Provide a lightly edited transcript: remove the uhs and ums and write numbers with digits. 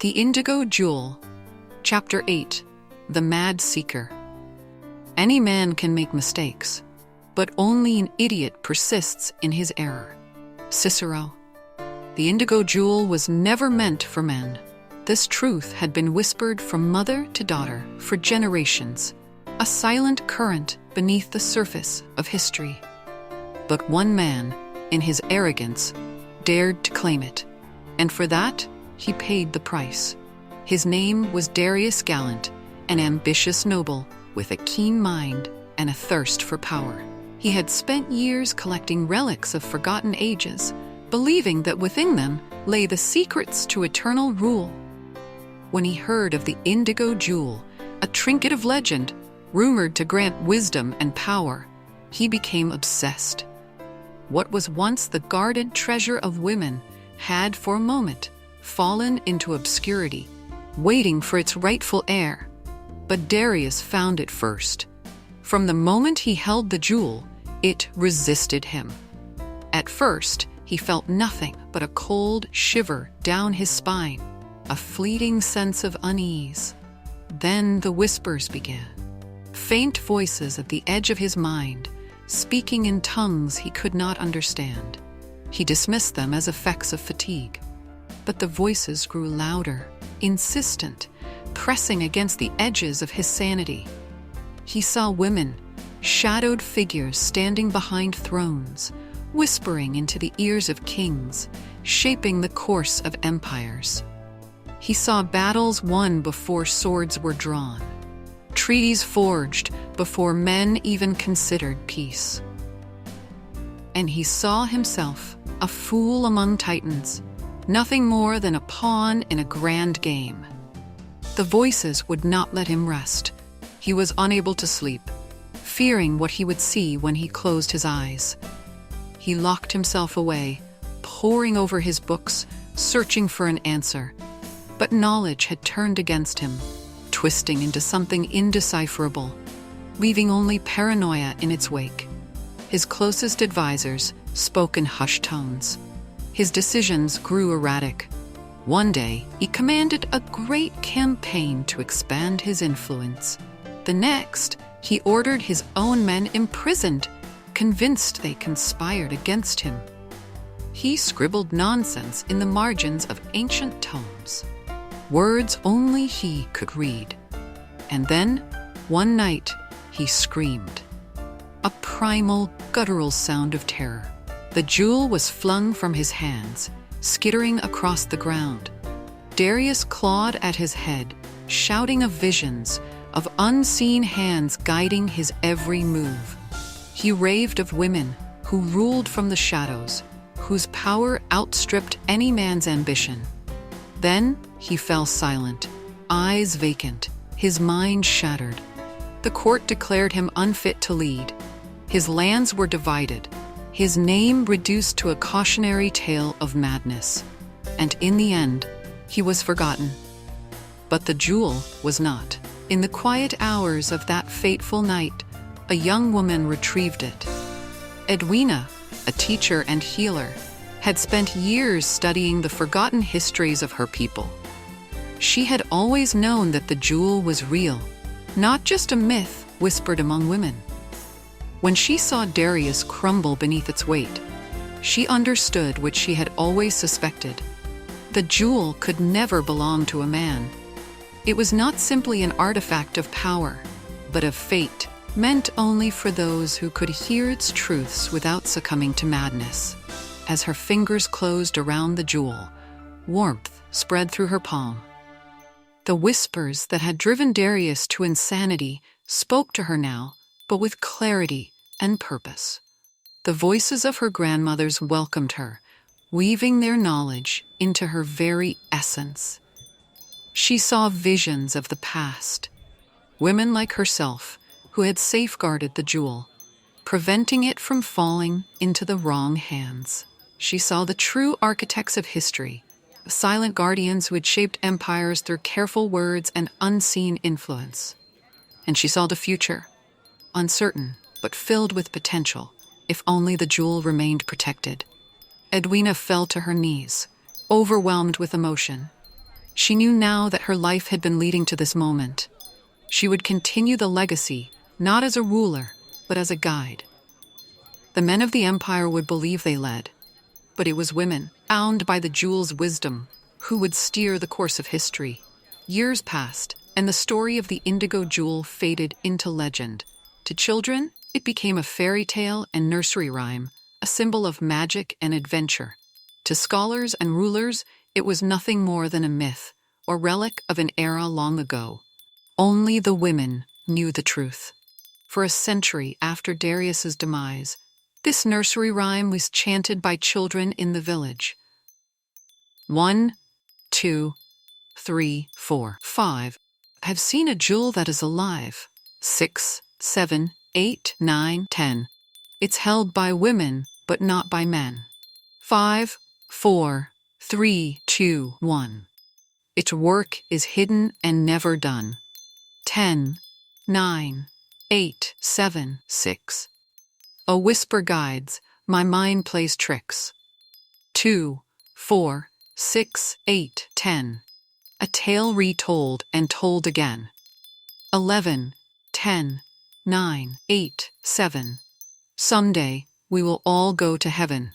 The Indigo Jewel, Chapter 8, The Mad Seeker. Any man can make mistakes, but only an idiot persists in his error. Cicero. The indigo jewel was never meant for men. This truth had been whispered from mother to daughter for generations, a silent current beneath the surface of history. But one man, in his arrogance, dared to claim it, and for that, he paid the price. His name was Darius Gallant, an ambitious noble with a keen mind and a thirst for power. He had spent years collecting relics of forgotten ages, believing that within them lay the secrets to eternal rule. When he heard of the Indigo Jewel, a trinket of legend, rumored to grant wisdom and power, he became obsessed. What was once the guarded treasure of women had, for a moment, fallen into obscurity, waiting for its rightful heir. But Darius found it first. From the moment he held the jewel, it resisted him. At first, he felt nothing but a cold shiver down his spine, a fleeting sense of unease. Then the whispers began. Faint voices at the edge of his mind, speaking in tongues he could not understand. He dismissed them as effects of fatigue. But the voices grew louder, insistent, pressing against the edges of his sanity. He saw women, shadowed figures standing behind thrones, whispering into the ears of kings, shaping the course of empires. He saw battles won before swords were drawn, treaties forged before men even considered peace. And he saw himself, a fool among titans, nothing more than a pawn in a grand game. The voices would not let him rest. He was unable to sleep, fearing what he would see when he closed his eyes. He locked himself away, poring over his books, searching for an answer. But knowledge had turned against him, twisting into something indecipherable, leaving only paranoia in its wake. His closest advisors spoke in hushed tones. His decisions grew erratic. One day, he commanded a great campaign to expand his influence. The next, he ordered his own men imprisoned, convinced they conspired against him. He scribbled nonsense in the margins of ancient tomes, words only he could read. And then, one night, he screamed. A primal, guttural sound of terror. The jewel was flung from his hands, skittering across the ground. Darius clawed at his head, shouting of visions, of unseen hands guiding his every move. He raved of women who ruled from the shadows, whose power outstripped any man's ambition. Then he fell silent, eyes vacant, his mind shattered. The court declared him unfit to lead. His lands were divided, his name reduced to a cautionary tale of madness. And in the end, he was forgotten. But the jewel was not. In the quiet hours of that fateful night, a young woman retrieved it. Edwina, a teacher and healer, had spent years studying the forgotten histories of her people. She had always known that the jewel was real, not just a myth whispered among women. When she saw Darius crumble beneath its weight, she understood what she had always suspected. The jewel could never belong to a man. It was not simply an artifact of power, but of fate, meant only for those who could hear its truths without succumbing to madness. As her fingers closed around the jewel, warmth spread through her palm. The whispers that had driven Darius to insanity spoke to her now, but with clarity and purpose. The voices of her grandmothers welcomed her, weaving their knowledge into her very essence. She saw visions of the past, women like herself who had safeguarded the jewel, preventing it from falling into the wrong hands. She saw the true architects of history, silent guardians who had shaped empires through careful words and unseen influence. And she saw the future, uncertain, but filled with potential, if only the jewel remained protected. Edwina fell to her knees, overwhelmed with emotion. She knew now that her life had been leading to this moment. She would continue the legacy, not as a ruler, but as a guide. The men of the empire would believe they led, but it was women, bound by the jewel's wisdom, who would steer the course of history. Years passed, and the story of the Indigo Jewel faded into legend. To children, it became a fairy tale and nursery rhyme, a symbol of magic and adventure. To scholars and rulers, it was nothing more than a myth, or relic of an era long ago. Only the women knew the truth. For a century after Darius's demise, this nursery rhyme was chanted by children in the village. 1, 2, 3, 4, 5. I've seen a jewel that is alive. 6, 7, 8, 9, 10. It's held by women, but not by men. 5, 4, 3, 2, 1. Its work is hidden and never done. 10, 9, 8, 7, 6. A whisper guides, my mind plays tricks. 2, 4, 6, 8, 10. A tale retold and told again. 11, 10, 9, 8, 7. Someday, we will all go to heaven.